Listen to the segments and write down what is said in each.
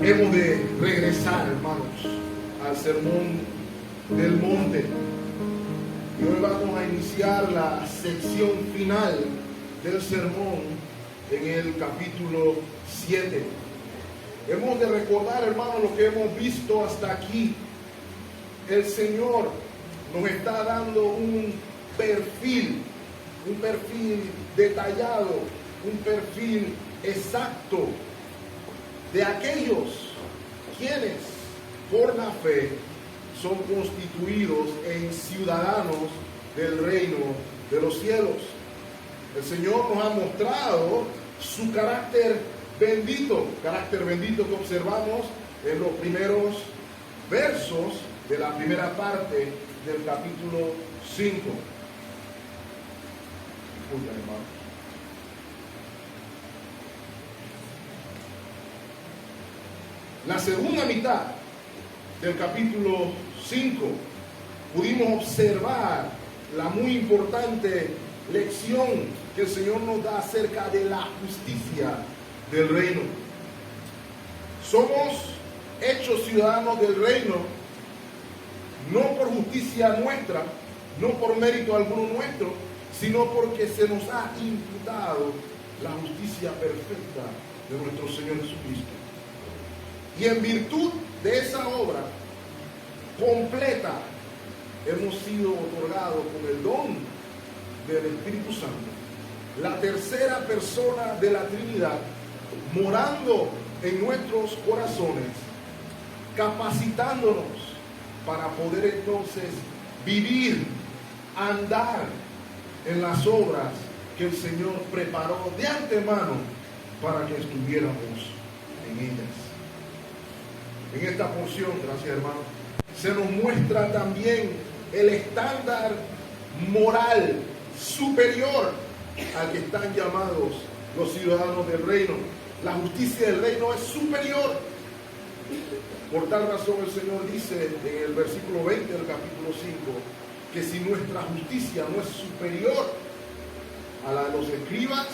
Hemos de regresar, hermanos, al sermón del monte. Y hoy vamos a iniciar la sección final del sermón en el capítulo 7. Hemos de recordar, hermanos, lo que hemos visto hasta aquí. El Señor nos está dando un perfil detallado, un perfil exacto de aquellos quienes por la fe son constituidos en ciudadanos del reino de los cielos. El Señor nos ha mostrado su carácter bendito que observamos en los primeros versos de la primera parte del capítulo 5. Disculpen, hermano. La segunda mitad del capítulo 5 pudimos observar la muy importante lección que el Señor nos da acerca de la justicia del reino. Somos hechos ciudadanos del reino no por justicia nuestra, no por mérito alguno nuestro, sino porque se nos ha imputado la justicia perfecta de nuestro Señor Jesucristo. Y en virtud de esa obra completa hemos sido otorgados con el don del Espíritu Santo, la tercera persona de la Trinidad, morando en nuestros corazones, capacitándonos para poder entonces vivir, andar en las obras que el Señor preparó de antemano para que estuviéramos en ellas. En esta porción, gracias hermano, se nos muestra también el estándar moral superior al que están llamados los ciudadanos del reino. La justicia del reino es superior. Por tal razón el Señor dice en el versículo 20 del capítulo 5 que si nuestra justicia no es superior a la de los escribas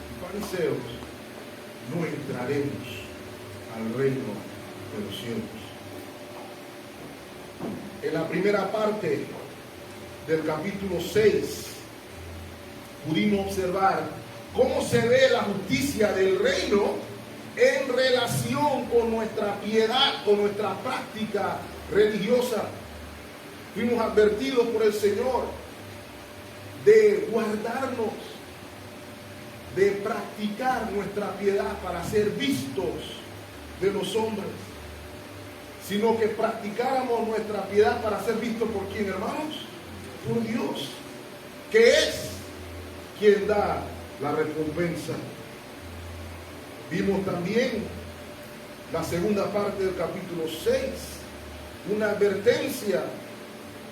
y fariseos, no entraremos al reino de los cielos. En la primera parte del capítulo 6 pudimos observar cómo se ve la justicia del reino en relación con nuestra piedad, con nuestra práctica religiosa. Fuimos advertidos por el Señor de guardarnos, de practicar nuestra piedad para ser vistos de los hombres, sino que practicáramos nuestra piedad para ser vistos por ¿quién, hermanos? Por Dios, que es quien da la recompensa. Vimos también la segunda parte del capítulo 6, una advertencia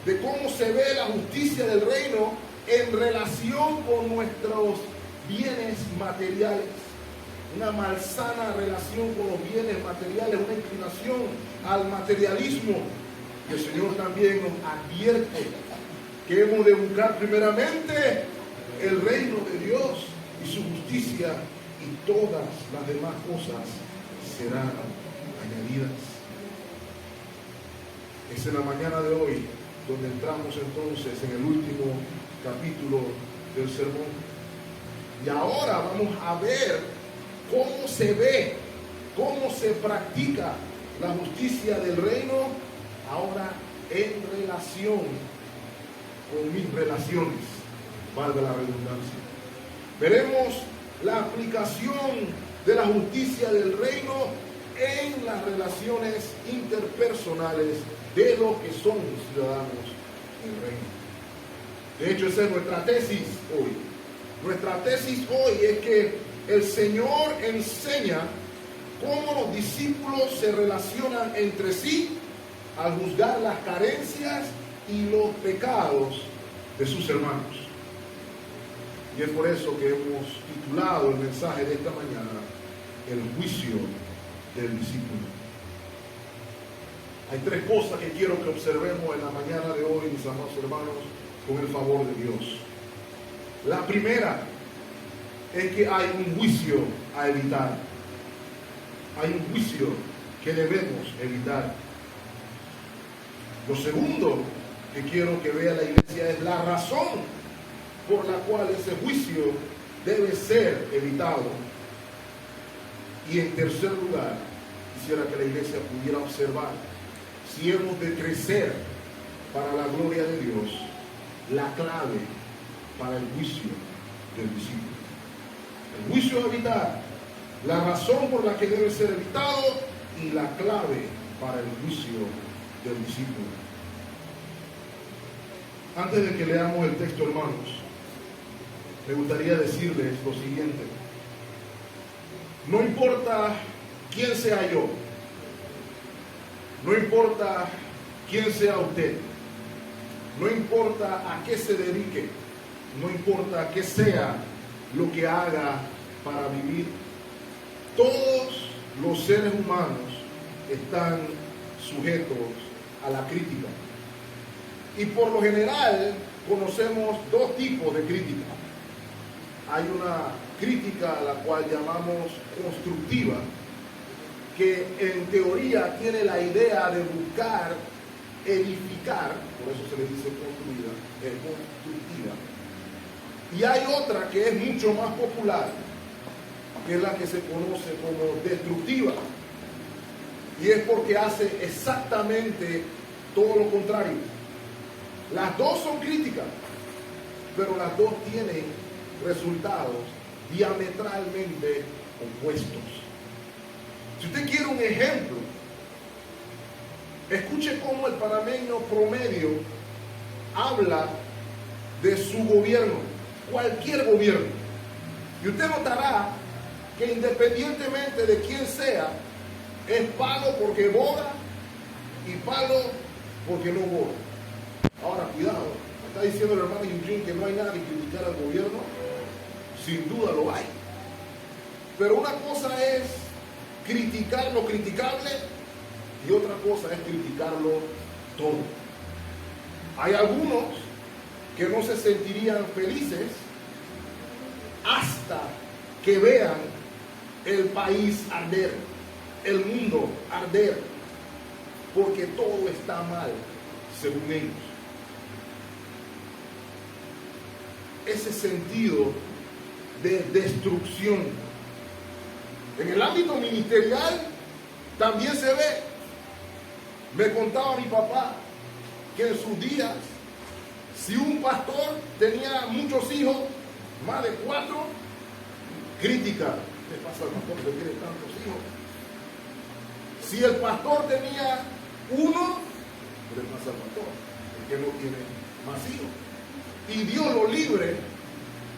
de cómo se ve la justicia del reino en relación con nuestros bienes materiales. Una malsana relación con los bienes materiales, una inclinación al materialismo. Y el Señor también nos advierte que hemos de buscar primeramente el reino de Dios y su justicia, y todas las demás cosas serán añadidas. Es en la mañana de hoy donde entramos entonces en el último capítulo del sermón. Y ahora vamos a ver cómo se ve, cómo se practica la justicia del reino ahora en relación con mis relaciones, valga la redundancia. Veremos la aplicación de la justicia del reino en las relaciones interpersonales de los que son ciudadanos del reino. De hecho, esa es nuestra tesis hoy. Nuestra tesis hoy es que el Señor enseña cómo los discípulos se relacionan entre sí al juzgar las carencias y los pecados de sus hermanos. Y es por eso que hemos titulado el mensaje de esta mañana, el juicio del discípulo. Hay tres cosas que quiero que observemos en la mañana de hoy, mis amados hermanos, con el favor de Dios. La primera es que hay un juicio a evitar. Hay un juicio que debemos evitar. Lo segundo que quiero que vea la iglesia es la razón por la cual ese juicio debe ser evitado. Y en tercer lugar, quisiera que la iglesia pudiera observar si hemos de crecer para la gloria de Dios, la clave para el juicio del discípulo. El juicio a evitar, la razón por la que debe ser evitado y la clave para el juicio del discípulo. Antes de que leamos el texto, hermanos, me gustaría decirles lo siguiente. No importa quién sea yo, no importa quién sea usted, no importa a qué se dedique, no importa qué sea lo que haga para vivir, todos los seres humanos están sujetos a la crítica. Y por lo general conocemos dos tipos de crítica. Hay una crítica a la cual llamamos constructiva, que en teoría tiene la idea de buscar edificar, por eso se le dice constructiva. Y hay otra que es mucho más popular, que es la que se conoce como destructiva. Y es porque hace exactamente todo lo contrario. Las dos son críticas, pero las dos tienen resultados diametralmente opuestos. Si usted quiere un ejemplo, escuche cómo el panameño promedio habla de su gobierno, cualquier gobierno. Y usted notará que independientemente de quién sea, es palo porque boga y palo porque no boga. Ahora, cuidado, me está diciendo el hermano Eugene que no hay nada que criticar al gobierno. Sin duda lo hay. Pero una cosa es criticar lo criticable y otra cosa es criticarlo todo. Hay algunos que no se sentirían felices hasta que vean el país arder, el mundo arder, porque todo está mal, según ellos. Ese sentido de destrucción en el ámbito ministerial también se ve. Me contaba mi papá que en sus días, si un pastor tenía muchos hijos, más de 4, crítica. ¿Qué pasa al pastor que tiene tantos hijos? Si el pastor tenía 1, ¿qué le pasa al pastor? El que no tiene más hijos. Y Dios lo libre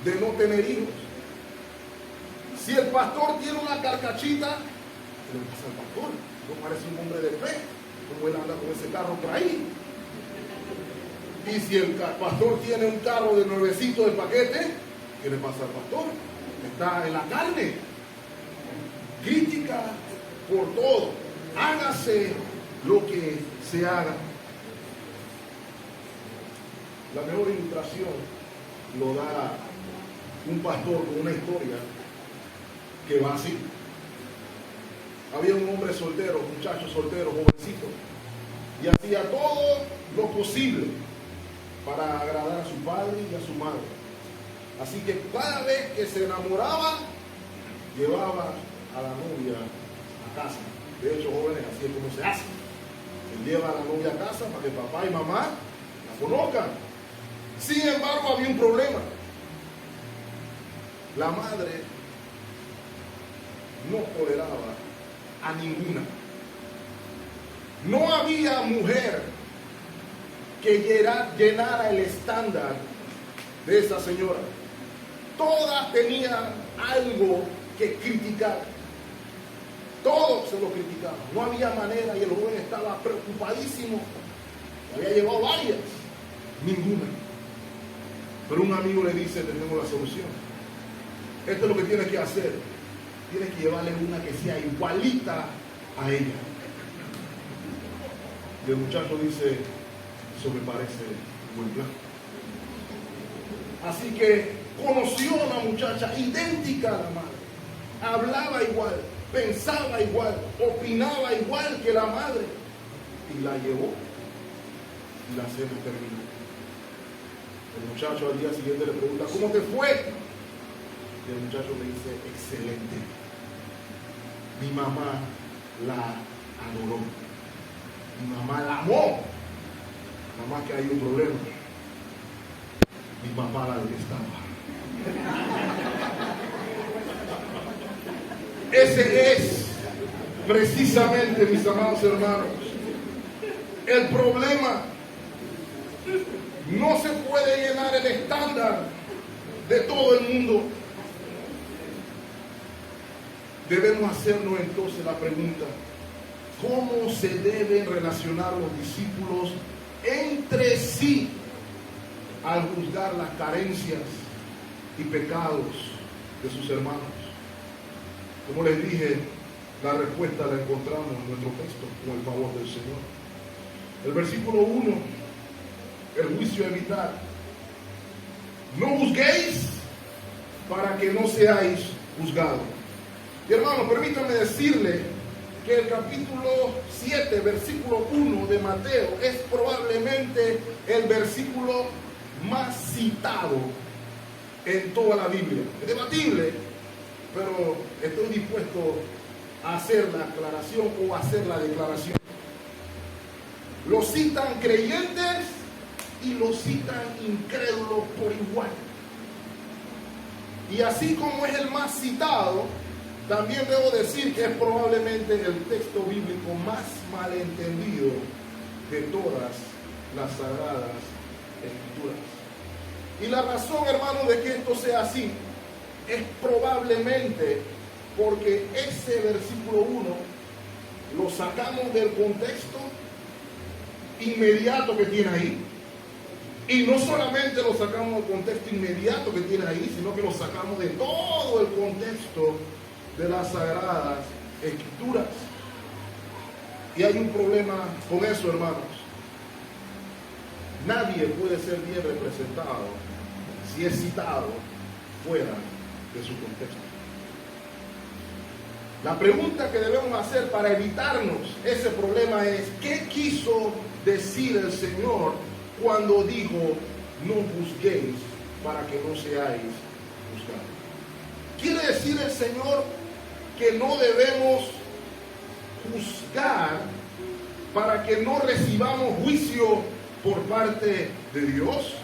de no tener hijos. Si el pastor tiene una carcachita, ¿qué le pasa al pastor? No parece un hombre de fe, como él anda con ese carro por ahí. Y si el pastor tiene un carro de nuevecito de paquete, ¿qué le pasa al pastor? Está en la carne. Crítica por todo. Hágase lo que se haga. La mejor ilustración lo da un pastor con una historia que va así. Había un hombre soltero, un muchacho soltero, jovencito, y hacía todo lo posible para agradar a su padre y a su madre. Así que cada vez que se enamoraba, llevaba a la novia a casa. De hecho, jóvenes, así es como se hace. Se lleva a la novia a casa para que papá y mamá la conozcan. Sin embargo, había un problema. La madre no toleraba a ninguna. No había mujer que llenara el estándar de esa señora. Todas tenían algo que criticar. Todos se lo criticaban. No había manera y el joven estaba preocupadísimo. Había llevado varias. Ninguna. Pero un amigo le dice, tenemos la solución. Esto es lo que tienes que hacer. Tienes que llevarle una que sea igualita a ella. Y el muchacho dice, eso me parece buen plan. Así que conoció a una muchacha idéntica a la madre. Hablaba igual, pensaba igual, opinaba igual que la madre. Y la llevó y la cena terminó. El muchacho al día siguiente le pregunta, ¿cómo te fue? Y el muchacho le dice, excelente. Mi mamá la adoró. Mi mamá la amó. Nada más que hay un problema. Mi mamá la detestaba. Ese es precisamente, mis amados hermanos, el problema. No se puede llenar el estándar de todo el mundo. Debemos hacernos entonces la pregunta, ¿cómo se deben relacionar los discípulos entre sí al juzgar las carencias y pecados de sus hermanos? Como les dije, la respuesta la encontramos en nuestro texto, con el favor del Señor. El versículo 1, el juicio a evitar. No juzguéis para que no seáis juzgados. Y hermano, permítanme decirle que el capítulo 7, versículo 1 de Mateo es probablemente el versículo más citado en toda la Biblia. Es debatible, pero estoy dispuesto a hacer la aclaración o a hacer la declaración. Lo citan creyentes y lo citan incrédulos por igual. Y así como es el más citado, también debo decir que es probablemente el texto bíblico más malentendido de todas las sagradas escrituras. Y la razón, hermano, de que esto sea así es probablemente porque ese versículo 1 lo sacamos del contexto inmediato que tiene ahí. Y no solamente lo sacamos del contexto inmediato que tiene ahí, sino que lo sacamos de todo el contexto de las sagradas escrituras. Y hay un problema con eso, hermanos. Nadie puede ser bien representado si es citado fuera de su contexto. La pregunta que debemos hacer para evitarnos ese problema es: ¿qué quiso decir el Señor cuando dijo no juzguéis para que no seáis juzgados? ¿Quiere decir el Señor que no debemos juzgar para que no recibamos juicio por parte de Dios?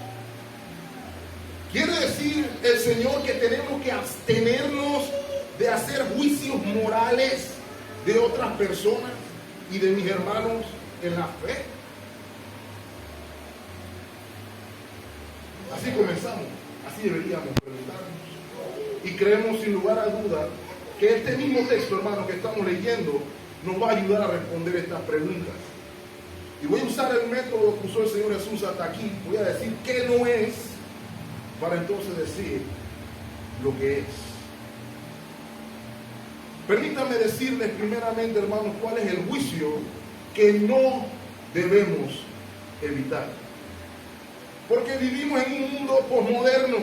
¿Quiere decir el Señor que tenemos que abstenernos de hacer juicios morales de otras personas y de mis hermanos en la fe? Así comenzamos, así deberíamos preguntarnos. Y creemos sin lugar a duda que este mismo texto, hermano, que estamos leyendo, nos va a ayudar a responder estas preguntas. Y voy a usar el método que usó el Señor Jesús hasta aquí. Voy a decir qué no es, para entonces decir lo que es. Permítanme decirles primeramente, hermanos, cuál es el juicio que no debemos evitar. Porque vivimos en un mundo posmoderno.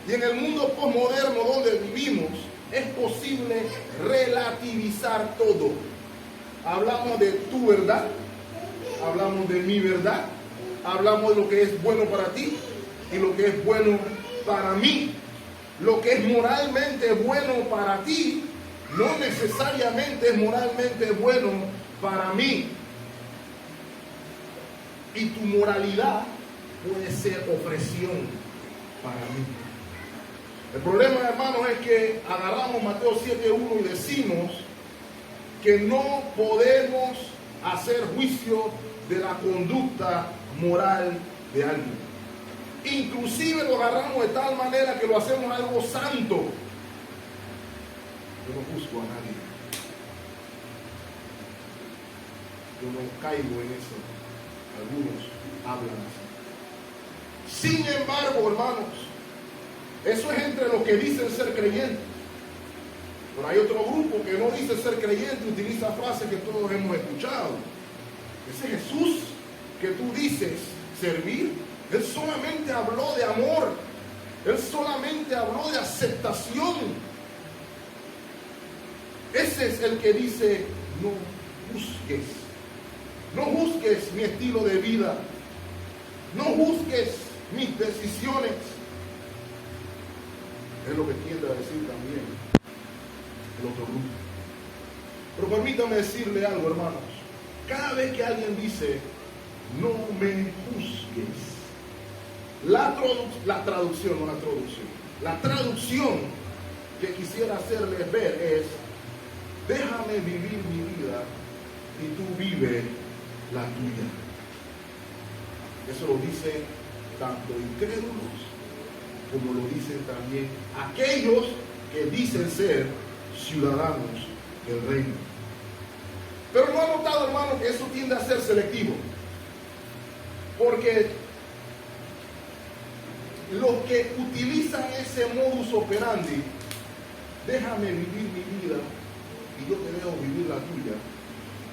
Y en el mundo posmoderno donde vivimos, es posible relativizar todo. Hablamos de tu verdad, hablamos de mi verdad, hablamos de lo que es bueno para ti y lo que es bueno para mí. Lo que es moralmente bueno para ti no necesariamente es moralmente bueno para mí. Y tu moralidad puede ser opresión para mí. El problema, hermanos, es que agarramos Mateo 7:1 y decimos que no podemos hacer juicio de la conducta moral de alguien. Inclusive lo agarramos de tal manera que lo hacemos algo santo. Yo no juzgo a nadie. Yo no caigo en eso. Algunos hablan así. Sin embargo, hermanos, eso es entre los que dicen ser creyentes. Pero hay otro grupo que no dice ser creyente y utiliza frases que todos hemos escuchado. Ese Jesús que tú dices servir, Él solamente habló de amor. Él solamente habló de aceptación. Es ese es el que dice, no juzgues. No juzgues mi estilo de vida. No juzgues mis decisiones. Es lo que tiende a decir también el otro grupo. Pero permítame decirle algo, hermanos. Cada vez que alguien dice, no me juzgues, la traducción que quisiera hacerles ver es, déjame vivir mi vida y tú vive la tuya. Eso lo dicen tanto incrédulos como lo dicen también aquellos que dicen ser ciudadanos del reino. Pero no ha notado, hermano, que eso tiende a ser selectivo. Porque los que utilizan ese modus operandi, déjame vivir mi vida y yo te dejo vivir la tuya,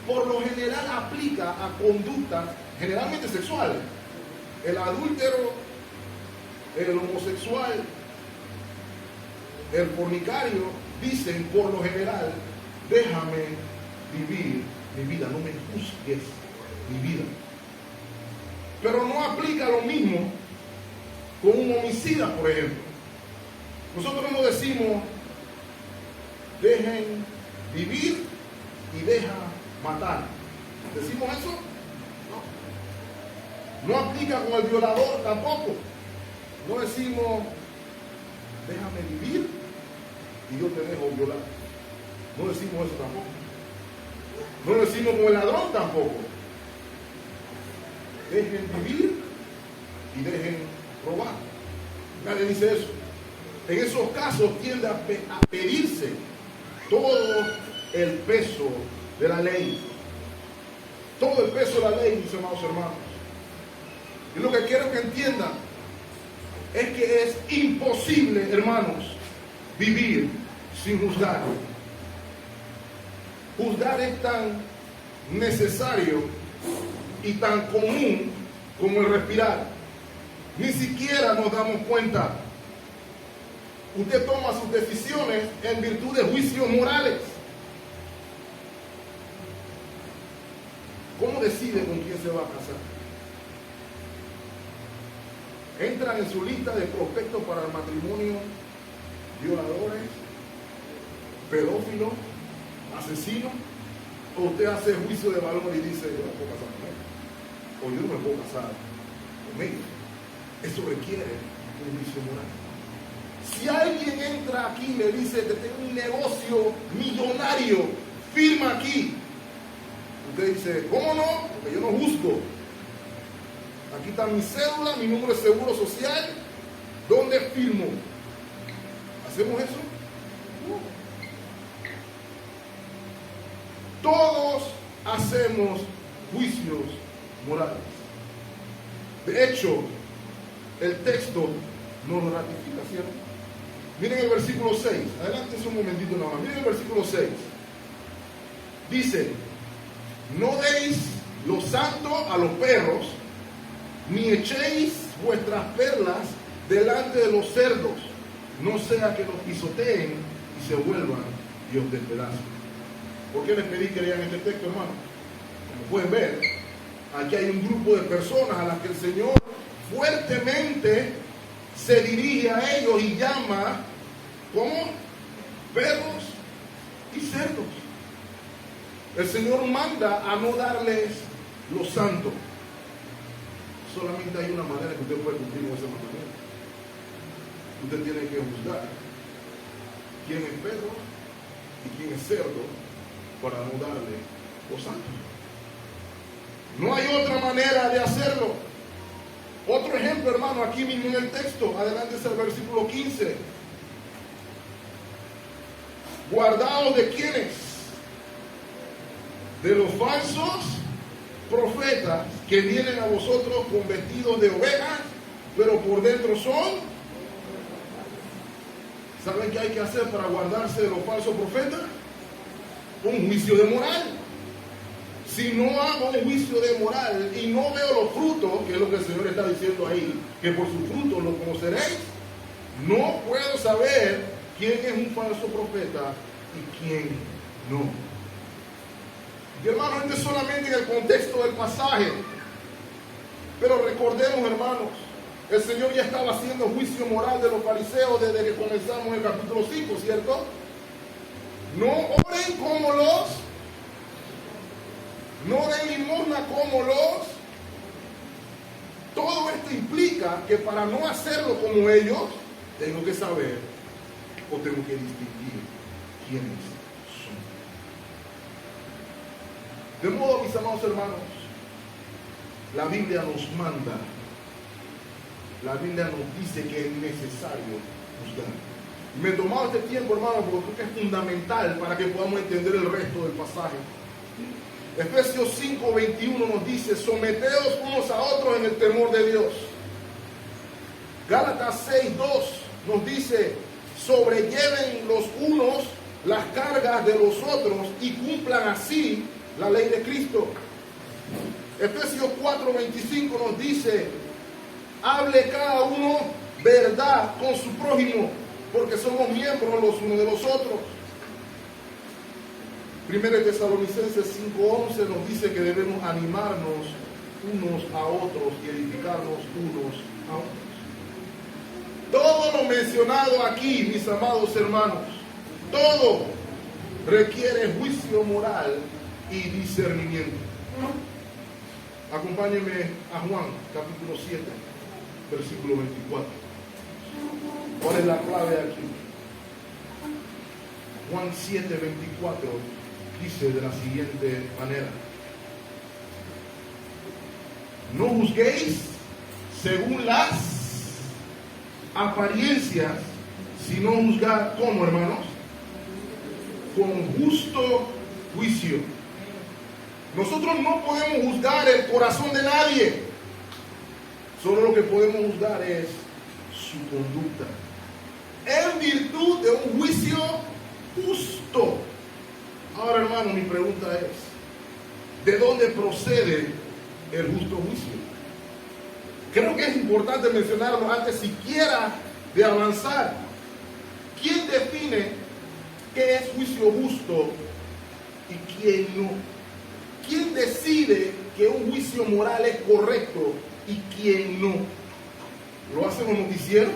por lo general aplica a conductas generalmente sexuales. El adúltero, el homosexual, el fornicario, dicen por lo general, déjame vivir mi vida, no me juzgues mi vida. Pero no aplica lo mismo con un homicida, por ejemplo. Nosotros no decimos, dejen vivir y deja matar. ¿Decimos eso? No. No aplica con el violador tampoco. No decimos, déjame vivir y yo te dejo violar. No decimos eso tampoco. No decimos con el ladrón tampoco. Dejen vivir y dejen robar. Nadie dice eso. En esos casos tiende a pedirse todo el peso de la ley. Todo el peso de la ley, mis amados hermanos. Y lo que quiero que entiendan es que es imposible, hermanos, vivir sin juzgar. Juzgar es tan necesario y tan común como el respirar. Ni siquiera nos damos cuenta. Usted toma sus decisiones en virtud de juicios morales. ¿Cómo decide con quién se va a casar? Entran en su lista de prospectos para el matrimonio violadores, pedófilos, asesinos, o usted hace juicio de valor y dice, yo no puedo casar con él, o yo no me puedo casar con ellos. Eso requiere un juicio moral. Si alguien entra aquí y le dice, te tengo un negocio millonario, firma aquí. Usted dice, ¿cómo no? Porque yo no juzgo. Aquí está mi cédula, mi número de seguro social. ¿Dónde firmo? ¿Hacemos eso? Todos hacemos juicios morales. De hecho, el texto nos lo ratifica, ¿cierto? Miren el versículo 6. Adelántense un momentito nada más. Miren el versículo 6. Dice, no deis lo santo a los perros, ni echéis vuestras perlas delante de los cerdos, no sea que los pisoteen y se vuelvan y os despedacen. ¿Por qué les pedí que lean este texto, hermano? Como pueden ver, aquí hay un grupo de personas a las que el Señor fuertemente se dirige a ellos y llama como perros y cerdos. El Señor manda a no darles lo santo. Solamente hay una manera que usted puede cumplir con ese mandamiento. Usted tiene que juzgar quién es perro y quién es cerdo para no darle lo santo. No hay otra manera de hacerlo. Otro ejemplo, hermano, aquí mismo en el texto, adelante es el versículo 15. Guardaos de quiénes, de los falsos profetas que vienen a vosotros con vestidos de ovejas, pero por dentro son. ¿Saben qué hay que hacer para guardarse de los falsos profetas? Un juicio de moral. Si no hago un juicio de moral y no veo los frutos, que es lo que el Señor está diciendo ahí, que por sus frutos los conoceréis, no puedo saber quién es un falso profeta y quién No. Y hermanos, esto es solamente en el contexto del pasaje. Pero recordemos, hermanos, el Señor ya estaba haciendo juicio moral de los fariseos desde que comenzamos el capítulo 5, ¿cierto? No oren como los, no den limosna como los. Todo esto implica que para no hacerlo como ellos, tengo que saber o tengo que distinguir quiénes son. De modo, mis amados hermanos, la Biblia nos manda, la Biblia nos dice que es necesario juzgar. Me he tomado este tiempo, hermano, porque creo que es fundamental para que podamos entender el resto del pasaje. Efesios 5:21 nos dice: someteos unos a otros en el temor de Dios. Gálatas 6:2 nos dice: sobrelleven los unos las cargas de los otros y cumplan así la ley de Cristo. Efesios 4:25 nos dice: hable cada uno verdad con su prójimo, porque somos miembros los unos de los otros. 1 Tesalonicenses 5:11 nos dice que debemos animarnos unos a otros y edificarnos unos a otros. Todo lo mencionado aquí, mis amados hermanos, todo requiere juicio moral y discernimiento. Acompáñenme a Juan, capítulo 7, versículo 24. ¿Cuál es la clave aquí? Juan 7:24 dice de la siguiente manera: no juzguéis según las apariencias, sino juzgad, ¿cómo, hermanos? Con justo juicio. Nosotros no podemos juzgar el corazón de nadie. Solo lo que podemos juzgar es su conducta, en virtud de un juicio justo. Ahora, hermano, mi pregunta es: ¿de dónde procede el justo juicio? Creo que es importante mencionarlo antes siquiera de avanzar. ¿Quién define qué es juicio justo y quién no? ¿Quién decide que un juicio moral es correcto y quién no? ¿Lo hacen los noticieros?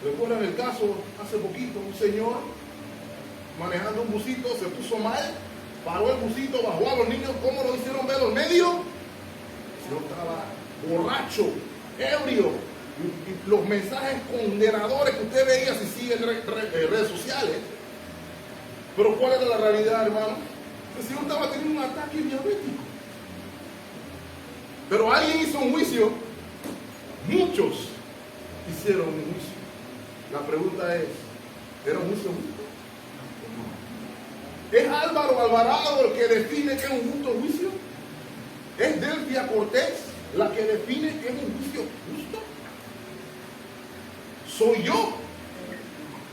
¿Recuerdan el caso hace poquito? Un señor manejando un busito se puso mal, paró el busito, bajó a los niños. ¿Cómo lo hicieron ver los medios? El señor estaba borracho, ebrio. Y los mensajes condenadores que usted veía si sigue en redes sociales. Pero ¿cuál era la realidad, hermano? El señor estaba teniendo un ataque diabético. Pero alguien hizo un juicio. Muchos hicieron un juicio. La pregunta es: ¿era un juicio justo? ¿Es Álvaro Alvarado el que define qué es un justo juicio? ¿Es Delfia Cortés la que define qué es un juicio justo? ¿Soy yo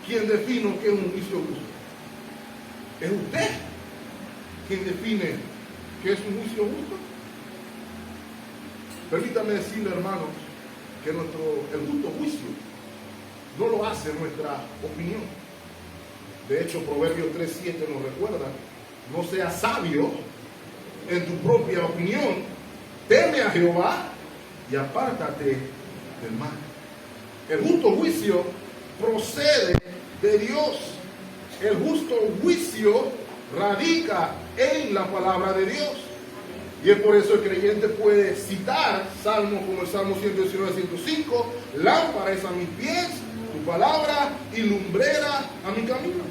quien defino qué es un juicio justo? ¿Es usted quien define qué es un juicio justo? Permítame decirle, hermanos, que el justo juicio no lo hace nuestra opinión. De hecho, Proverbios 3:7 nos recuerda: no seas sabio en tu propia opinión, teme a Jehová y apártate del mal. El justo juicio procede de Dios. El justo juicio radica en la palabra de Dios. Y es por eso el creyente puede citar salmos como el Salmo 119:105: lámpara es a mis pies tu palabra y lumbrera a mi camino.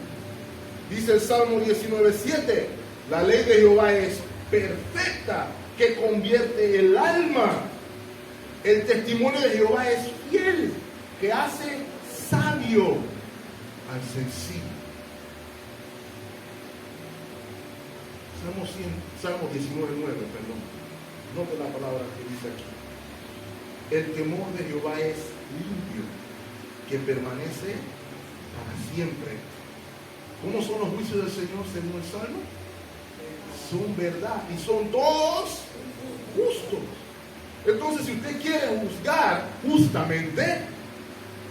Dice el Salmo 19:7: la ley de Jehová es perfecta, que convierte el alma. El testimonio de Jehová es fiel, que hace sabio al sencillo. Salmo 19:9, perdón. Note la palabra que dice aquí: el temor de Jehová es limpio, que permanece para siempre. ¿Cómo son los juicios del Señor según el Salmo? Son verdad y son todos justos. Entonces, si usted quiere juzgar justamente,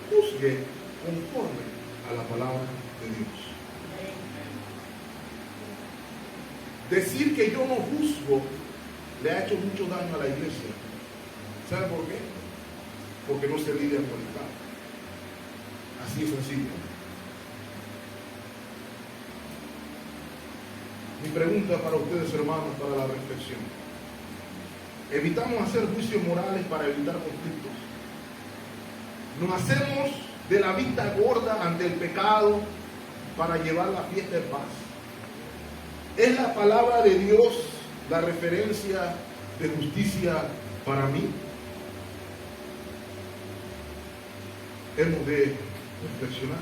juzgue conforme a la palabra de Dios. decir que yo no juzgo le ha hecho mucho daño a la iglesia. ¿Sabe por qué? Porque no se lidia con el pecado. Así es sencillo. Mi pregunta para ustedes, hermanos, para la reflexión. Evitamos hacer juicios morales para evitar conflictos. Nos hacemos de la vista gorda ante el pecado para llevar la fiesta en paz. ¿Es la palabra de Dios la referencia de justicia para mí? Hemos de reflexionar.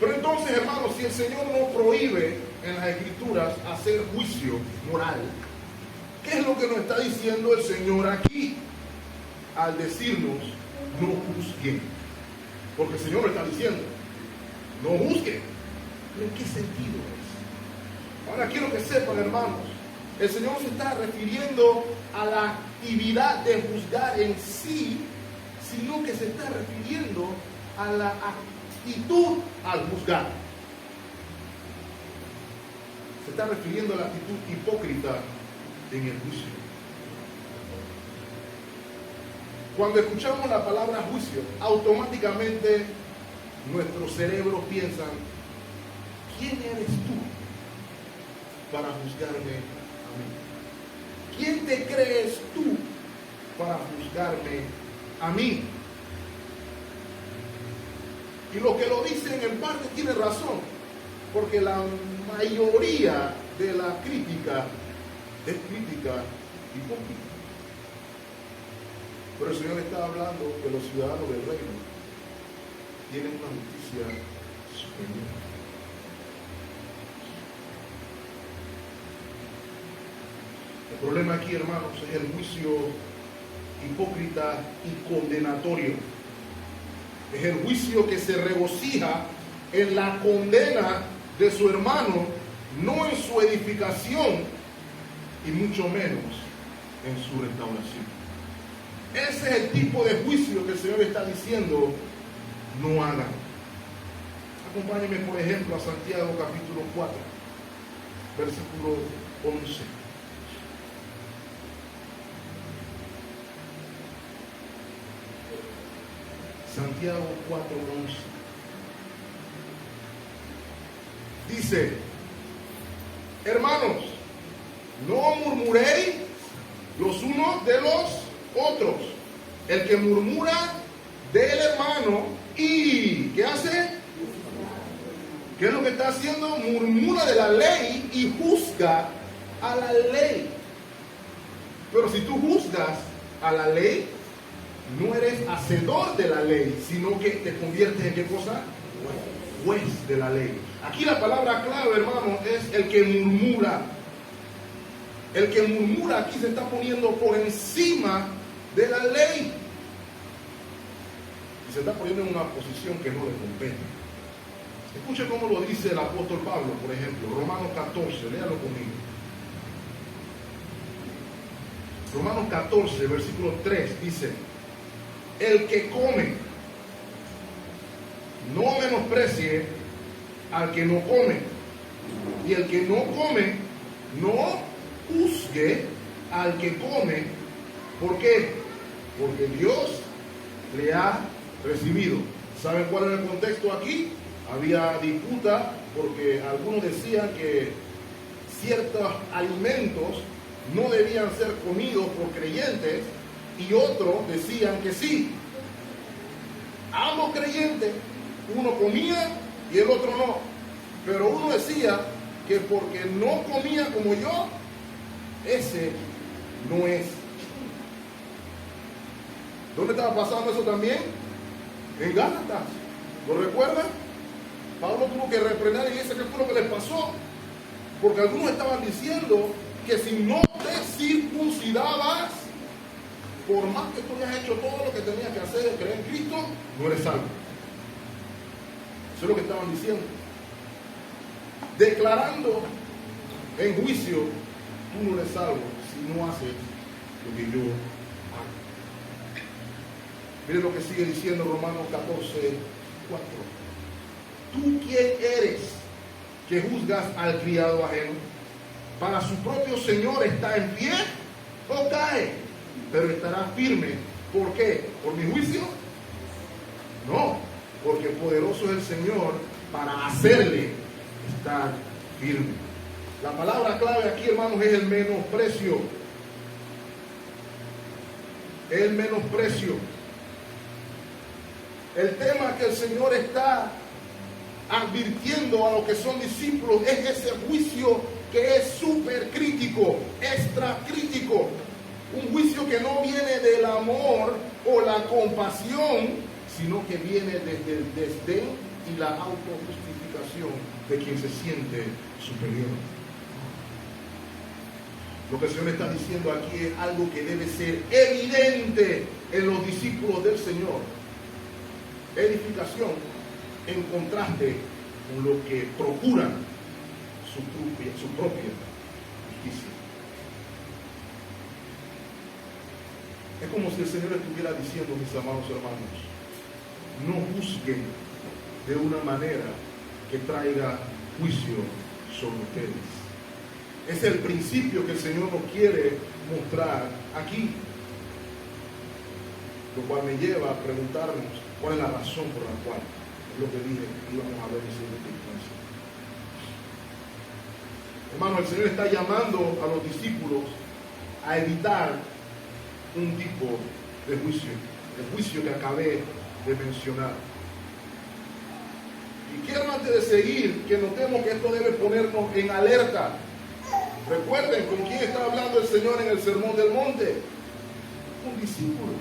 Pero entonces, hermanos, si el Señor no prohíbe en las Escrituras hacer juicio moral, ¿qué es lo que nos está diciendo el Señor aquí al decirnos no juzguen? Porque el Señor lo está diciendo, no juzguen. ¿Pero en qué sentido es? Ahora quiero que sepan, hermanos, el Señor se está refiriendo a la actividad de juzgar en sí, sino que se está refiriendo a la actitud al juzgar. Se está refiriendo a la actitud hipócrita en el juicio. Cuando escuchamos la palabra juicio, automáticamente nuestros cerebros piensan, ¿quién eres tú para juzgarme a mí? ¿Quién te crees tú para juzgarme a mí? Y los que lo dicen en parte tienen razón, porque la mayoría de la crítica es crítica hipócrita. Pero el Señor está hablando que los ciudadanos del reino tienen una justicia superior. El problema aquí, hermanos, es el juicio hipócrita y condenatorio. Es el juicio que se regocija en la condena de su hermano, no en su edificación y mucho menos en su restauración. Ese es el tipo de juicio que el Señor está diciendo, no hagan. Acompáñenme, por ejemplo, a Santiago capítulo 4, versículo 11. Santiago 4:11. Dice, hermanos, no murmuréis los unos de los otros. El que murmura del hermano y ¿qué hace? ¿Qué es lo que está haciendo? Murmura de la ley y juzga a la ley. Pero si tú juzgas a la ley, no eres hacedor de la ley, sino que te conviertes en ¿qué cosa? Juez de la ley. Aquí la palabra clave, hermano, es el que murmura. El que murmura aquí se está poniendo por encima de la ley. Y se está poniendo en una posición que no le compete. Escuche cómo lo dice el apóstol Pablo, por ejemplo, Romanos 14, léalo conmigo. Romanos 14, versículo 3, dice, el que come, no menosprecie al que no come, y el que no come, no juzgue al que come. ¿Por qué? Porque Dios le ha recibido. ¿Saben cuál era el contexto aquí? Había disputa porque algunos decían que ciertos alimentos no debían ser comidos por creyentes y otros decían que sí. Ambos creyentes, uno comía y el otro no. Pero uno decía que porque no comía como yo, ese no es. ¿Dónde estaba pasando eso también? En Gálatas. ¿Lo recuerdan? Pablo tuvo que reprender a la iglesia qué fue lo que les pasó. Porque algunos estaban diciendo que si no te circuncidabas, por más que tú hayas hecho todo lo que tenías que hacer de creer en Cristo, no eres salvo. Eso es lo que estaban diciendo. Declarando en juicio, tú no eres salvo si no haces lo que yo hago. Miren lo que sigue diciendo Romanos 14, 4. ¿Tú quién eres que juzgas al criado ajeno? para su propio Señor está en pie o cae, pero estará firme. ¿Por qué? ¿Por mi juicio? No, porque poderoso es el Señor para hacerle estar firme. La palabra clave aquí, hermanos, es el menosprecio. El menosprecio. El tema que el Señor está advirtiendo a los que son discípulos es ese juicio que es súper crítico, extra crítico. Un juicio que no viene del amor o la compasión, sino que viene desde el desdén y la autojustificación de quien se siente superior. Lo que el Señor está diciendo aquí es algo que debe ser evidente en los discípulos del Señor. Edificación en contraste con lo que procuran su propia justicia. Es como si el Señor estuviera diciendo, mis amados hermanos, no juzguen de una manera que traiga juicio sobre ustedes. Es el principio que el Señor nos quiere mostrar aquí, lo cual me lleva a preguntarnos cuál es la razón por la cual, es lo que dije, íbamos a ver en siguiente instancia. Hermano, el Señor está llamando a los discípulos a evitar un tipo de juicio, el juicio que acabé de mencionar. Y quiero, antes de seguir, que notemos que esto debe ponernos en alerta. Recuerden con quién está hablando el Señor en el Sermón del Monte. Un discípulo.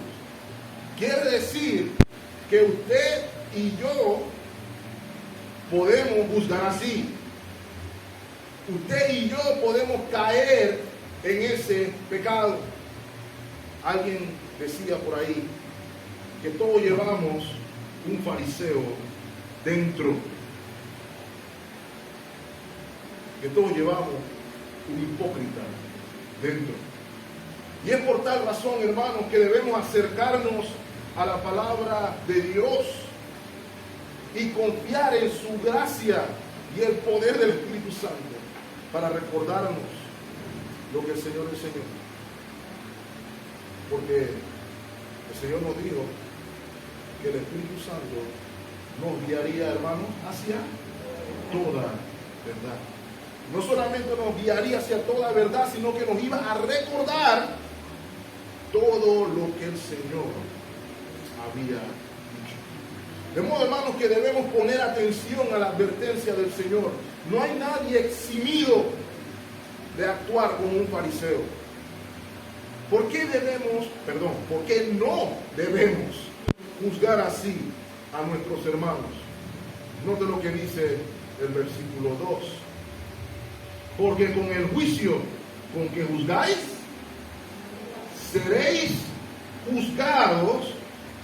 Quiere decir que usted y yo podemos juzgar así. Usted y yo podemos caer en ese pecado. Alguien decía por ahí que todos llevamos un fariseo dentro. Que todos llevamos un hipócrita dentro. Y es por tal razón, hermanos, que debemos acercarnos a la palabra de Dios y confiar en su gracia y el poder del Espíritu Santo para recordarnos lo que el Señor enseñó. Porque el Señor nos dijo que el Espíritu Santo nos guiaría, hermanos, hacia toda verdad. No solamente nos guiaría hacia toda verdad, sino que nos iba a recordar todo lo que el Señor había dicho. De modo, hermanos, que debemos poner atención a la advertencia del Señor. No hay nadie eximido de actuar como un fariseo. ¿Por qué no debemos juzgar así a nuestros hermanos? Note lo que dice el versículo 2. Porque con el juicio con que juzgáis, seréis juzgados,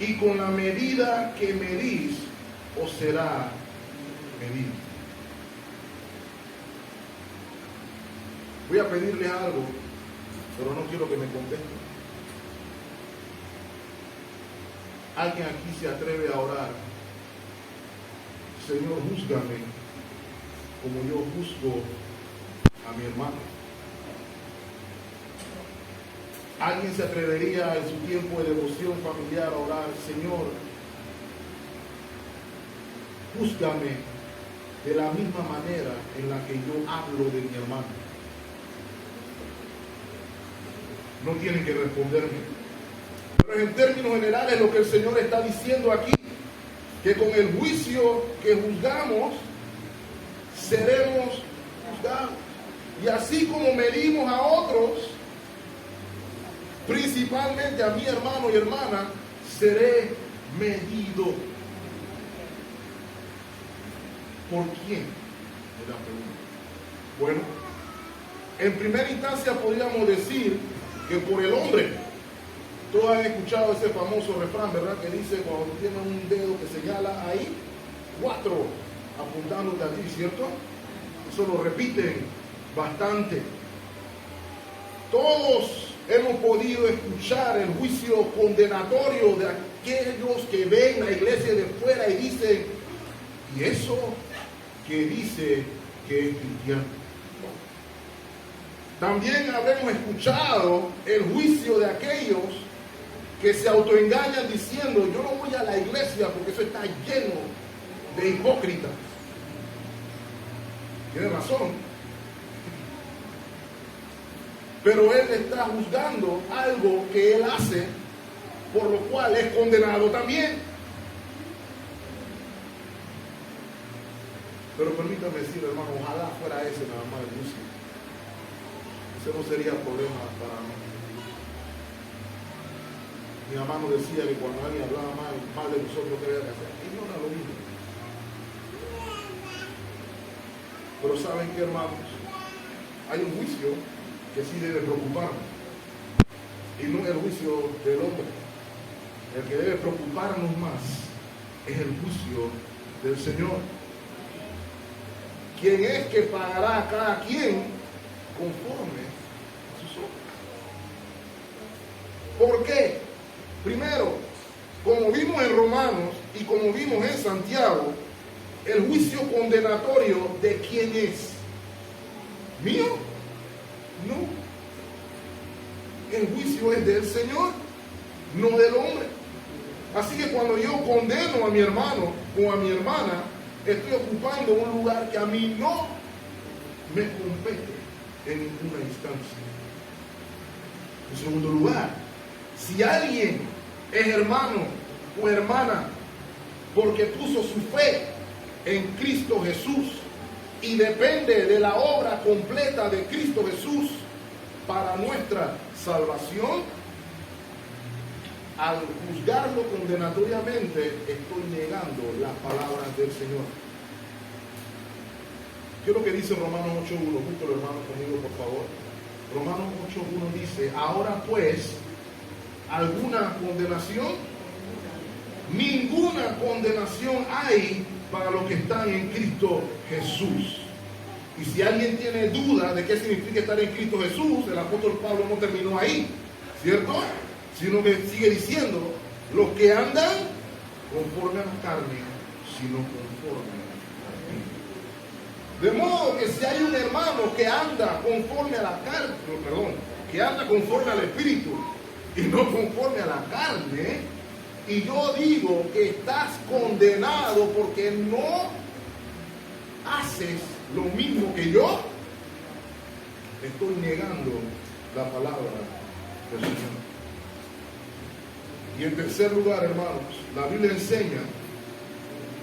y con la medida que medís, os será medido. Voy a pedirles algo, pero no quiero que me contesten. ¿Alguien aquí se atreve a orar? Señor, júzgame como yo juzgo a mi hermano. ¿Alguien se atrevería en su tiempo de devoción familiar a orar? Señor, júzgame de la misma manera en la que yo hablo de mi hermano. No tienen que responderme. Pero en términos generales lo que el Señor está diciendo aquí, que con el juicio que juzgamos, seremos juzgados. Y así como medimos a otros, principalmente a mi hermano y hermana, seré medido. ¿Por quién? Es la pregunta. Bueno, en primera instancia podríamos decir que por el hombre. Todos han escuchado ese famoso refrán, ¿verdad? Que dice, cuando tienes un dedo que señala ahí, 4 apuntándote a ti, ¿cierto? Eso lo repiten bastante. Todos hemos podido escuchar el juicio condenatorio de aquellos que ven la iglesia de fuera y dicen, ¿y eso que dice que es cristiano? También habremos escuchado el juicio de aquellos que se autoengañan diciendo: yo no voy a la iglesia porque eso está lleno de hipócritas. Tiene razón. Pero él está juzgando algo que él hace, por lo cual es condenado también. Pero permítame decir, hermano, ojalá fuera ese nada más el juicio. Ese no sería problema para mí. Mi hermano decía que cuando alguien hablaba mal de nosotros, ¿qué había que hacer? Y no era lo mismo. Pero ¿saben qué, hermanos? Hay un juicio que sí debe preocuparnos. Y no es el juicio del hombre. El que debe preocuparnos más es el juicio del Señor. Quien es que pagará a cada quien conforme a sus obras. ¿Por qué? Primero, como vimos en Romanos y como vimos en Santiago, el juicio condenatorio ¿de quién es? ¿Mío? No. El juicio es del Señor, no del hombre. Así que cuando yo condeno a mi hermano o a mi hermana, estoy ocupando un lugar que a mí no me compete en ninguna instancia. En segundo lugar, si alguien es hermano o hermana porque puso su fe en Cristo Jesús y depende de la obra completa de Cristo Jesús para nuestra salvación, al juzgarlo condenatoriamente estoy negando las palabras del Señor. ¿Qué es lo que dice Romanos 8.1? Justo hermano conmigo, por favor. Romanos 8.1 dice: ahora pues, ¿alguna condenación? Ninguna condenación hay para los que están en Cristo Jesús. Y si alguien tiene duda de qué significa estar en Cristo Jesús, el apóstol Pablo no terminó ahí, ¿cierto? Sino que sigue diciendo: los que andan conforme a la carne, sino conforme a la fe. De modo que si hay un hermano que anda conforme a la carne, que anda conforme al Espíritu y no conforme a la carne, y yo digo que estás condenado porque no haces lo mismo que yo, estoy negando la palabra del Señor. Y en tercer lugar, hermanos, la Biblia enseña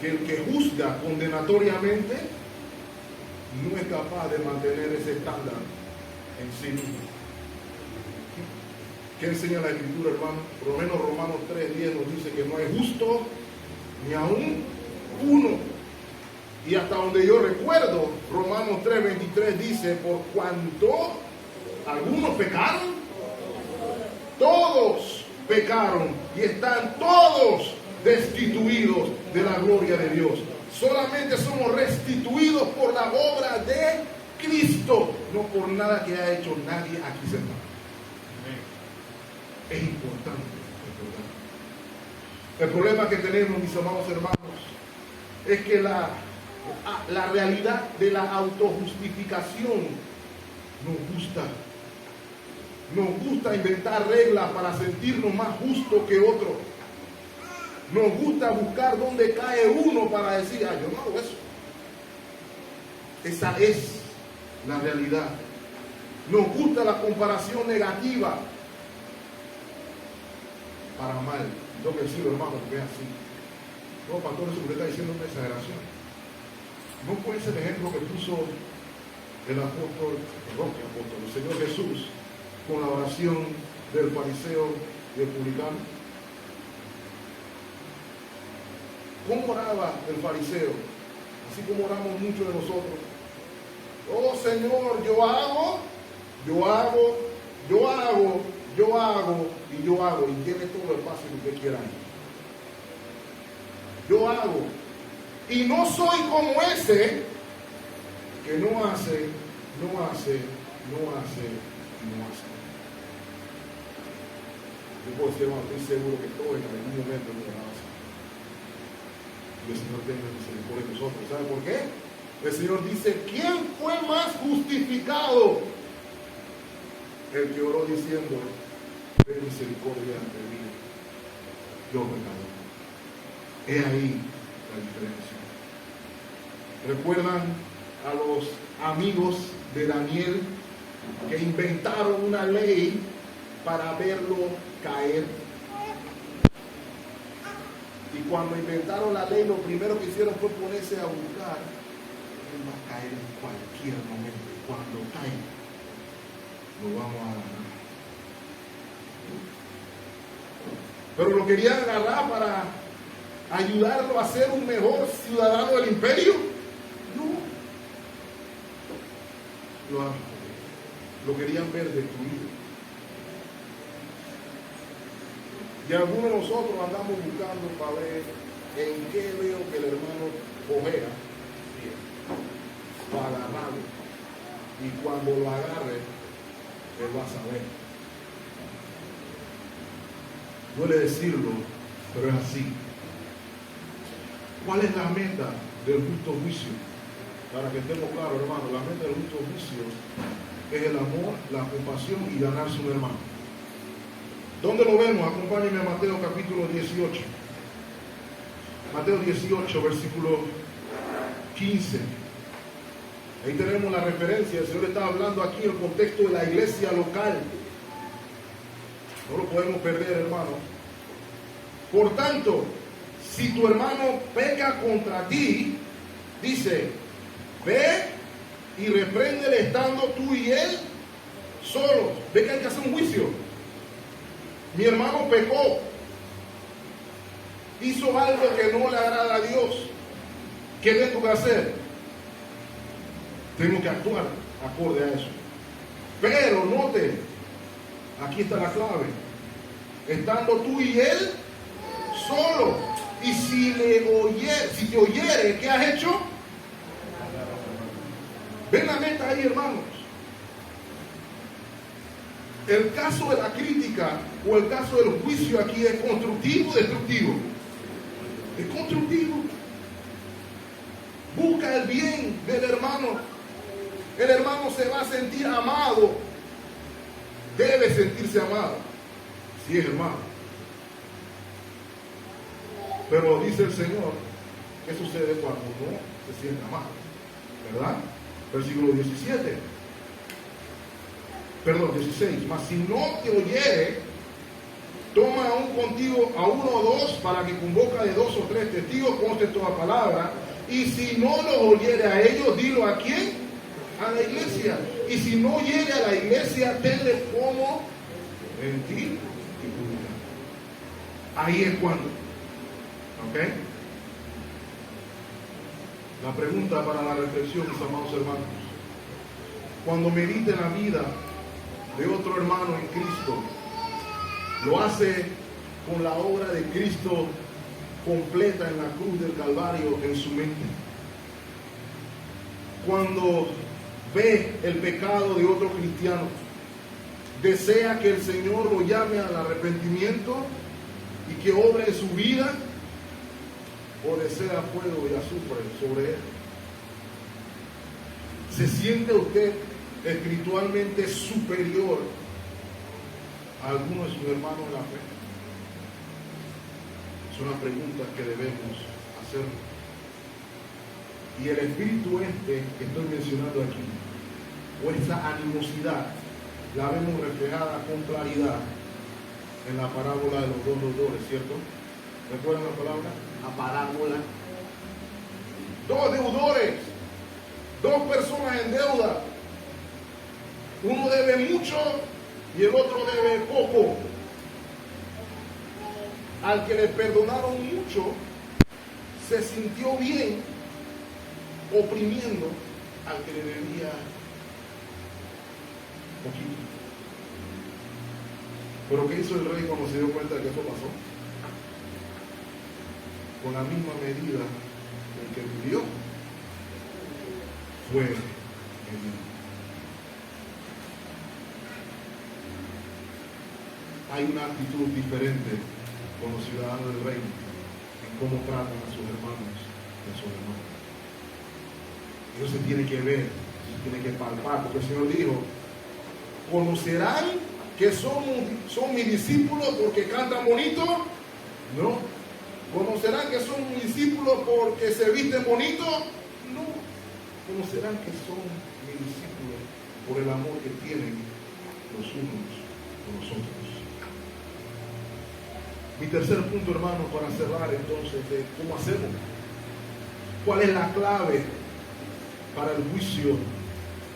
que el que juzga condenatoriamente no es capaz de mantener ese estándar en sí mismo. ¿Qué enseña la Escritura, hermano? Por lo menos Romanos 3.10 nos dice que no hay justo ni aún uno. Y hasta donde yo recuerdo, Romanos 3.23 dice: por cuanto algunos pecaron, todos pecaron y están todos destituidos de la gloria de Dios. Solamente somos restituidos por la obra de Cristo, no por nada que ha hecho nadie aquí sentado. Es importante. El problema que tenemos, mis amados hermanos, es que la realidad de la autojustificación nos gusta. Nos gusta inventar reglas para sentirnos más justos que otros. Nos gusta buscar dónde cae uno para decir: yo no hago eso. Esa es la realidad. Nos gusta la comparación negativa para mal. Tengo que decirlo, hermano, porque es así. No, pastor, eso que usted está diciendo es una exageración. No puede ser el ejemplo que puso el apóstol, el Señor Jesús, con la oración del fariseo y el publicano. ¿Cómo oraba el fariseo? Así como oramos muchos de nosotros. Oh Señor, yo hago, y tiene todo el espacio que usted quiera. Yo hago. Y no soy como ese que no hace. Yo puedo decir, hermano, estoy seguro que todos en algún momento lo van a hacer. Y el Señor tenga misericordia de nosotros. ¿Sabe por qué? El Señor dice: ¿quién fue más justificado el que oró diciendo, ten misericordia de mí, yo pecador. Es ahí la diferencia. ¿Recuerdan a los amigos de Daniel que inventaron una ley para verlo caer? Y cuando inventaron la ley, lo primero que hicieron fue ponerse a buscar. Él va a caer en cualquier momento. Cuando caiga, lo vamos a agarrar. Pero lo querían agarrar para ayudarlo a ser un mejor ciudadano del imperio. No. Lo querían ver destruido. Y algunos de nosotros andamos buscando para ver en qué veo que el hermano ojea para agarrarlo. Y cuando lo agarre, él va a saber. Duele decirlo, pero es así. ¿Cuál es la meta del justo juicio? Para que estemos claros, hermano, la meta del justo juicio es el amor, la compasión y ganarse un hermano. ¿Dónde lo vemos? Acompáñenme a Mateo capítulo 18. Mateo 18, versículo 15. Ahí tenemos la referencia. El Señor está hablando aquí en el contexto de la iglesia local. No lo podemos perder, hermano. Por tanto, si tu hermano peca contra ti, dice, ve y repréndele estando tú y él solos. Ve que hay que hacer un juicio. Mi hermano pecó, hizo algo que no le agrada a Dios. ¿Qué tengo que hacer? Tengo que actuar acorde a eso. Pero note, aquí está la clave. Estando tú y él solo. Y si te oyere, ¿qué has hecho? Ven la meta ahí, hermanos. El caso de la crítica o el caso del juicio aquí es constructivo o destructivo. Es constructivo. Busca el bien del hermano. El hermano se va a sentir amado. Debe sentirse amado, si es hermano. Pero dice el Señor, ¿qué sucede cuando no se siente amado? ¿Verdad? Versículo 17. Perdón, 16. Mas si no te oyere, toma aún contigo a uno o dos, para que con boca de 2 o 3 testigos conste toda palabra. Y si no los oyere a ellos, dilo a quién, a la iglesia. Y si no oyere a la iglesia, tenle como mentir y publicar. Ahí es cuando. ¿Ok? La pregunta para la reflexión, mis amados hermanos. Cuando medite la vida de otro hermano en Cristo, lo hace con la obra de Cristo completa en la cruz del Calvario en su mente. Cuando ve el pecado de otro cristiano, desea que el Señor lo llame al arrepentimiento y que obre en su vida, o desea fuego y azufre sobre él. ¿Se siente usted espiritualmente superior a alguno de sus hermanos en la fe? Son las preguntas que debemos hacer. Y el espíritu que estoy mencionando aquí, o esa animosidad, la vemos reflejada con claridad en la parábola de los dos deudores, ¿cierto? ¿Recuerdan la palabra? La parábola. Dos deudores, dos personas en deuda. Uno debe mucho y el otro debe poco. Al que le perdonaron mucho, se sintió bien oprimiendo al que le debía poquito. Pero ¿qué hizo el rey cuando se dio cuenta de que eso pasó? Con la misma medida en que vivió, fue medido. Hay una actitud diferente con los ciudadanos del reino en cómo tratan a sus hermanos y a sus hermanas. Eso se tiene que ver, se tiene que palpar, porque el Señor dijo, ¿Conocerán que son mis discípulos porque cantan bonito? No. ¿Conocerán que son mis discípulos porque se visten bonito? No. Conocerán que son mis discípulos por el amor que tienen los unos con los otros. Mi tercer punto, hermano, para cerrar entonces, de cómo hacemos. ¿Cuál es la clave para el juicio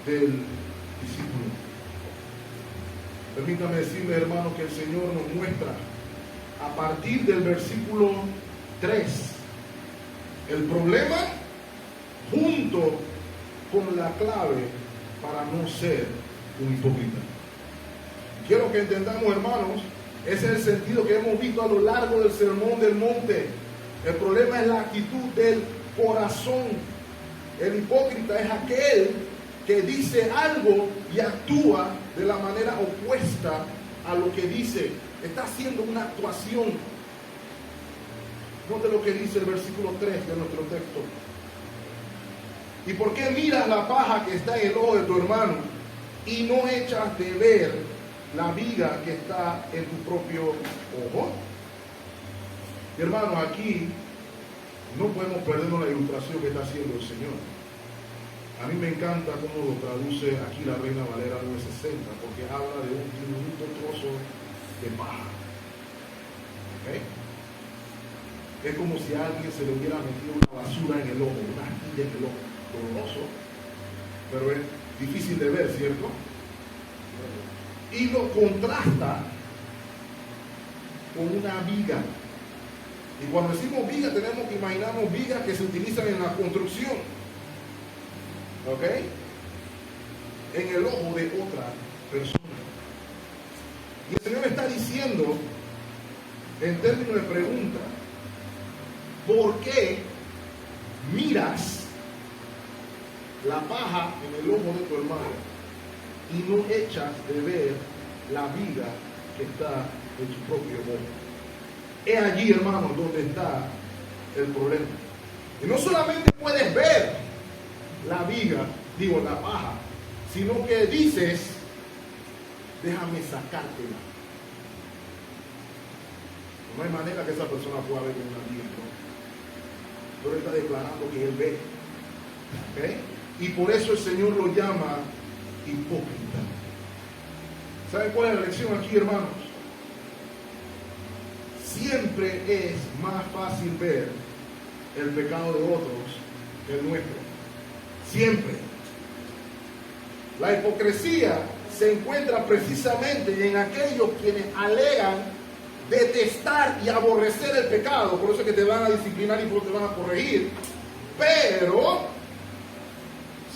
del discípulo? Permítame decirle, hermano, que el Señor nos muestra a partir del versículo 3 el problema junto con la clave para no ser un hipócrita. Quiero que entendamos, hermanos, ese es el sentido que hemos visto a lo largo del Sermón del Monte. El problema es la actitud del corazón. El hipócrita es aquel que dice algo y actúa de la manera opuesta a lo que dice. Está haciendo una actuación. Note lo que dice el versículo 3 de nuestro texto. ¿Y por qué miras la paja que está en el ojo de tu hermano y no echas de ver la viga que está en tu propio ojo? Hermanos, aquí no podemos perdernos la ilustración que está haciendo el Señor. A mí me encanta cómo lo traduce aquí la Reina Valera 960, porque habla de un diminuto trozo de paja. ¿Okay? Es como si a alguien se le hubiera metido una basura en el ojo, una astilla en el ojo. Doloroso, pero es difícil de ver, ¿cierto? Y lo contrasta con una viga. Y cuando decimos viga, tenemos que imaginarnos vigas que se utilizan en la construcción. ¿Ok? En el ojo de otra persona. Y el Señor está diciendo, en términos de pregunta, ¿por qué miras la paja en el ojo de tu hermano y no echas de ver la viga que está en tu propio ojo? Es allí, hermanos, donde está el problema. Y no solamente puedes ver la viga, la paja, sino que dices, déjame sacártela. No hay manera que esa persona pueda ver una viga, ¿no? Pero él está declarando que él ve. ¿Okay? Y por eso el Señor lo llama hipócrita. ¿Saben cuál es la lección aquí, hermanos? Siempre es más fácil ver el pecado de otros que el nuestro. Siempre. La hipocresía se encuentra precisamente en aquellos quienes alegan detestar y aborrecer el pecado. Por eso es que te van a disciplinar y por eso te van a corregir. Pero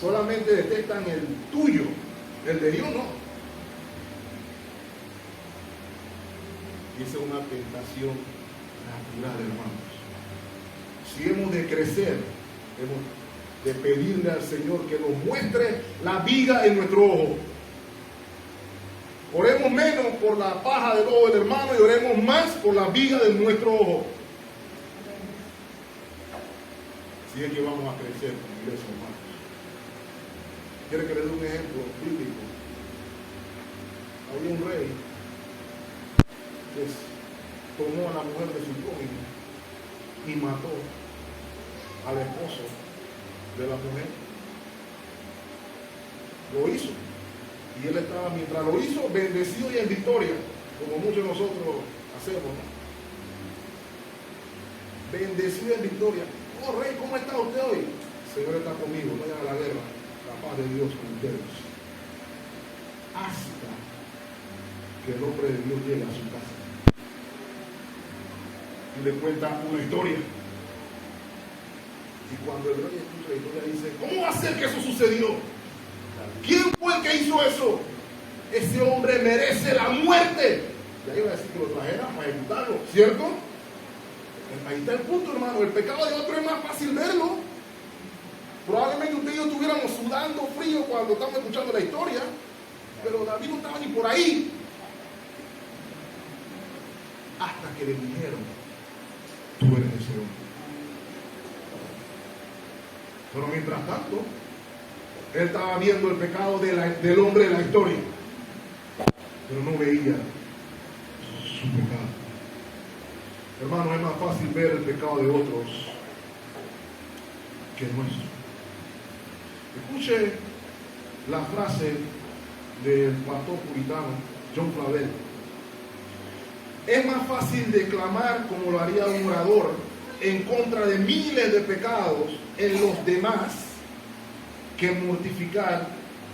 solamente detestan el tuyo, el de Dios no. Y esa es una tentación natural, hermanos. Si hemos de crecer, hemos de pedirle al Señor que nos muestre la viga en nuestro ojo. Oremos menos por la paja del ojo del hermano y oremos más por la viga de nuestro ojo. Si es que vamos a crecer como iglesia, hermanos. ¿Quiere que le dé un ejemplo bíblico? Había un rey que tomó a la mujer de su prójimo y mató al esposo de la mujer. Lo hizo. Y él estaba, mientras lo hizo, bendecido y en victoria, como muchos de nosotros hacemos, ¿no? Bendecido y en victoria. Oh, rey, ¿cómo está usted hoy? El Señor está conmigo, vayan a la guerra. La paz de Dios con ustedes. Hasta que el hombre de Dios llega a su casa y le cuenta una historia. Y cuando el rey escucha la historia dice, ¿cómo va a ser que eso sucedió? ¿Quién fue el que hizo eso? Ese hombre merece la muerte. Ya iba a decir que lo trajera para ejecutarlo, ¿cierto? Ahí está el punto, hermano. El pecado de otro es más fácil verlo. Probablemente usted y yo estuviéramos sudando frío cuando estamos escuchando la historia, pero David no estaba ni por ahí. Hasta que le dijeron, tú eres ese hombre. Pero mientras tanto, él estaba viendo el pecado del hombre de la historia. pero no veía su pecado. Hermanos, es más fácil ver el pecado de otros que el nuestro. Escuche la frase del pastor puritano John Flavel. Es más fácil declamar como lo haría un orador en contra de miles de pecados en los demás que mortificar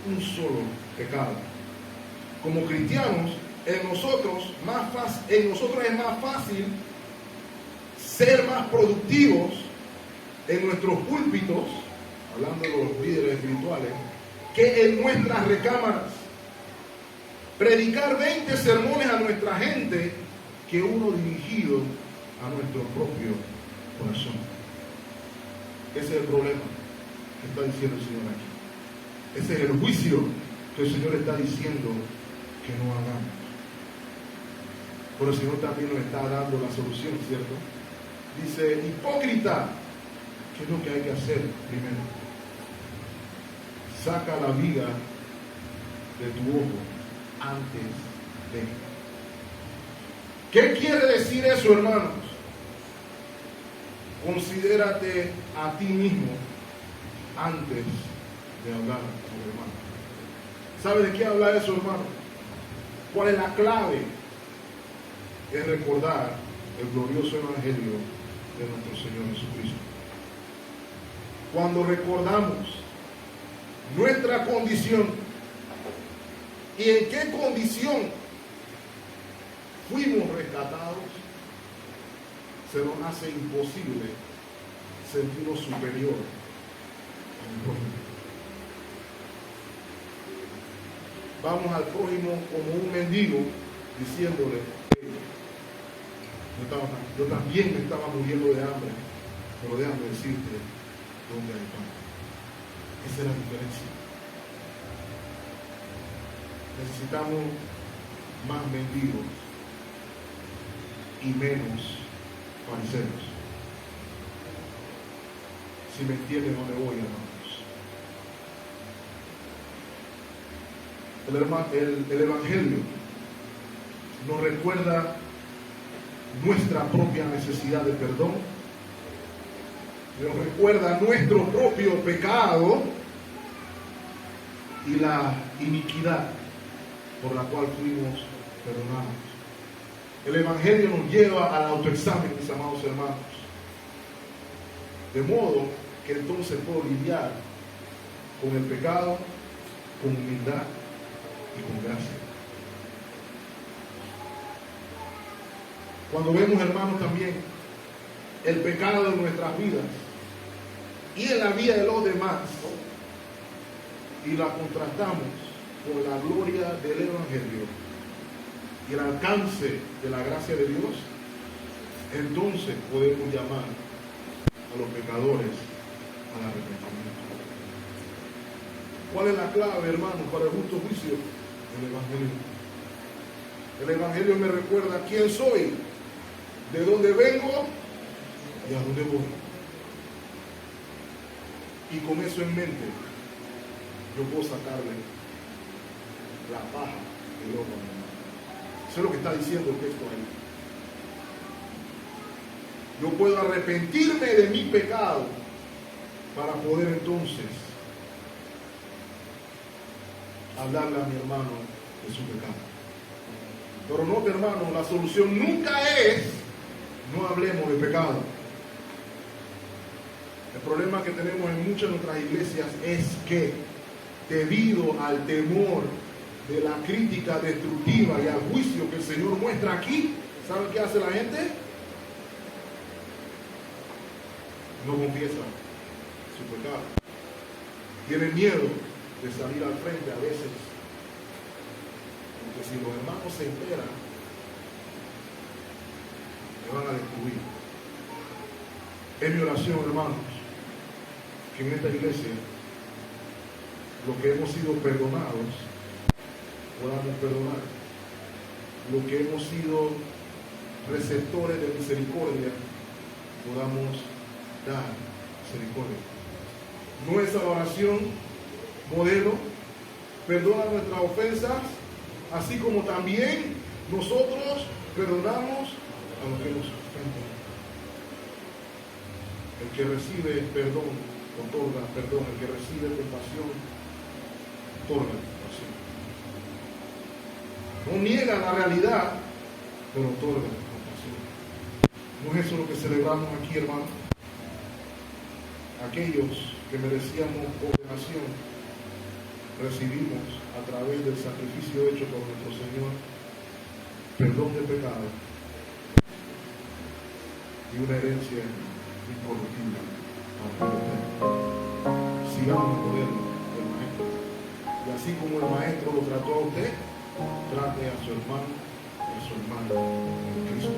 un solo pecado. Como cristianos, en nosotros es más fácil ser más productivos en nuestros púlpitos, hablando de los líderes espirituales, que en nuestras recámaras. Predicar 20 sermones a nuestra gente que uno dirigido a nuestro propio corazón. Ese es el problema que está diciendo el Señor aquí. Ese es el juicio que el Señor está diciendo que no hagamos. Pero el Señor también nos está dando la solución, ¿cierto? Dice, hipócrita, ¿qué es lo que hay que hacer primero? Saca la viga de tu ojo antes de. ¿Qué quiere decir eso, hermanos? Considérate a ti mismo antes de hablar con el hermano. ¿Sabe de qué habla eso, hermano? ¿Cuál es la clave? Es recordar el glorioso evangelio de nuestro Señor Jesucristo. Cuando recordamos nuestra condición y en qué condición fuimos rescatados, se nos hace imposible sentirnos superior a un prójimo. Vamos al prójimo como un mendigo diciéndole, yo también me estaba muriendo de hambre, pero déjame decirte dónde hay pan. Esa es la diferencia. Necesitamos más mendigos y menos fariseos. Si me entienden dónde voy, hermanos. El Evangelio nos recuerda nuestra propia necesidad de perdón, nos recuerda nuestro propio pecado y la iniquidad por la cual fuimos perdonados. El Evangelio nos lleva al autoexamen, mis amados hermanos, de modo que entonces puedo lidiar con el pecado, con humildad y con gracia. Cuando vemos, hermanos, también el pecado en nuestras vidas y en la vida de los demás y la contrastamos con la gloria del Evangelio y el alcance de la gracia de Dios, entonces podemos llamar a los pecadores al arrepentimiento. ¿Cuál es la clave, hermanos, para el justo juicio? El Evangelio. El Evangelio me recuerda quién soy, de dónde vengo y a dónde voy. Y con eso en mente, yo puedo sacarle la paja del ojo. Eso es lo que está diciendo el texto ahí. Yo puedo arrepentirme de mi pecado para poder entonces hablarle a mi hermano de su pecado. Pero no, hermano, la solución nunca es no hablemos de pecado. El problema que tenemos en muchas de nuestras iglesias es que debido al temor de la crítica destructiva y al juicio que el Señor muestra aquí, ¿saben qué hace la gente? No confiesa su pecado. Tiene miedo de salir al frente a veces, porque si los hermanos se enteran, me van a destruir. Es mi oración, hermanos, que en esta iglesia, los que hemos sido perdonados, podamos perdonar. Los que hemos sido receptores de misericordia, podamos dar misericordia. No es la oración modelo, perdona nuestras ofensas así como también nosotros perdonamos a los que nos ofenden. El que recibe perdón, otorga perdón. El que recibe compasión, otorga compasión. No niega la realidad, pero otorga compasión. ¿No es eso lo que celebramos aquí, hermano? Aquellos que merecíamos condenación, recibimos a través del sacrificio hecho por nuestro Señor perdón de pecado y una herencia incorruptible. Sigamos el modelo del Maestro. Y así como el Maestro lo trató a usted, trate a su hermano y a su hermana en Cristo.